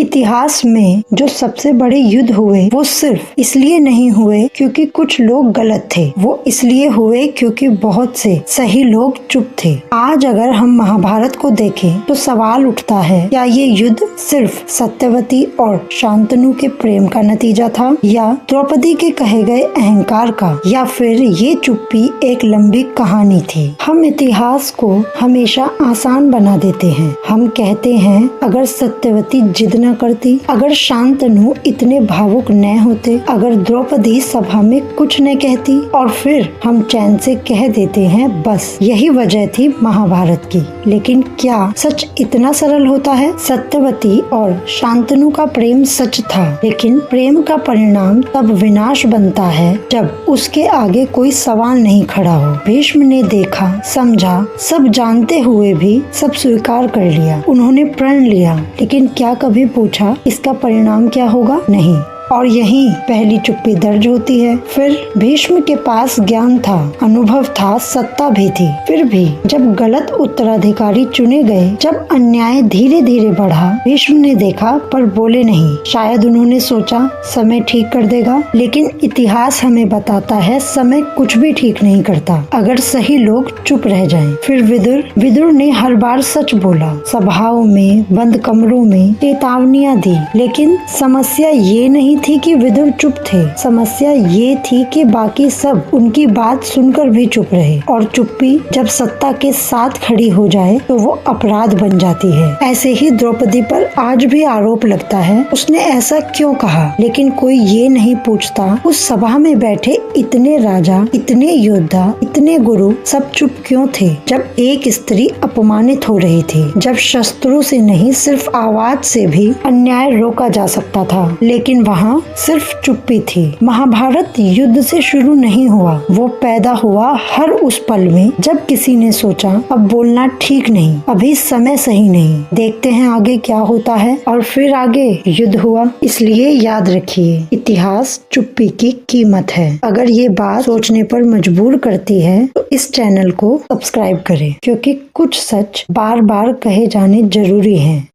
इतिहास में जो सबसे बड़े युद्ध हुए वो सिर्फ इसलिए नहीं हुए क्योंकि कुछ लोग गलत थे, वो इसलिए हुए क्योंकि बहुत से सही लोग चुप थे। आज अगर हम महाभारत को देखें तो सवाल उठता है, क्या ये युद्ध सिर्फ सत्यवती और शांतनु के प्रेम का नतीजा था, या द्रौपदी के कहे गए अहंकार का, या फिर ये चुप्पी एक लंबी कहानी थी। हम इतिहास को हमेशा आसान बना देते हैं। हम कहते हैं अगर सत्यवती जिद न करती, अगर शांतनु इतने भावुक न होते, अगर द्रौपदी सभा में कुछ न कहती, और फिर हम चैन से कह देते हैं बस यही वजह थी महाभारत की। लेकिन क्या सच इतना सरल होता है? सत्यवती और शांतनु का प्रेम सच था, लेकिन प्रेम का परिणाम तब विनाश बनता है जब उसके आगे कोई सवाल नहीं खड़ा हो। भीष्म ने देखा, समझा, सब जानते हुए भी सब स्वीकार कर लिया। उन्होंने प्रण लिया, लेकिन क्या कभी पूछा इसका परिणाम क्या होगा? नहीं। और यही पहली चुप्पी दर्ज होती है। फिर भीष्म के पास ज्ञान था, अनुभव था, सत्ता भी थी। फिर भी जब गलत उत्तराधिकारी चुने गए, जब अन्याय धीरे धीरे बढ़ा, भीष्म ने देखा पर बोले नहीं। शायद उन्होंने सोचा समय ठीक कर देगा, लेकिन इतिहास हमें बताता है समय कुछ भी ठीक नहीं करता अगर सही लोग चुप रह जाएं। फिर विदुर ने हर बार सच बोला, सभाओं में, बंद कमरों में चेतावनियां दी, लेकिन समस्या ये नहीं थी कि विदुर चुप थे। समस्या ये थी कि बाकी सब उनकी बात सुनकर भी चुप रहे, और चुप्पी जब सत्ता के साथ खड़ी हो जाए तो वो अपराध बन जाती है। ऐसे ही द्रौपदी पर आज भी आरोप लगता है, उसने ऐसा क्यों कहा, लेकिन कोई ये नहीं पूछता उस सभा में बैठे इतने राजा, इतने योद्धा, इतने गुरु सब चुप क्यों थे जब एक स्त्री अपमानित हो रही थी, जब शस्त्रों से नहीं सिर्फ आवाज से भी अन्याय रोका जा सकता था। लेकिन वहाँ सिर्फ चुप्पी थी। महाभारत युद्ध से शुरू नहीं हुआ, वो पैदा हुआ हर उस पल में जब किसी ने सोचा अब बोलना ठीक नहीं, अभी समय सही नहीं, देखते हैं आगे क्या होता है। और फिर आगे युद्ध हुआ। इसलिए याद रखिए, इतिहास चुप्पी की कीमत है। अगर ये बात सोचने पर मजबूर करती है तो इस चैनल को सब्सक्राइब करें, क्योंकि कुछ सच बार बार कहे जाने जरूरी हैं।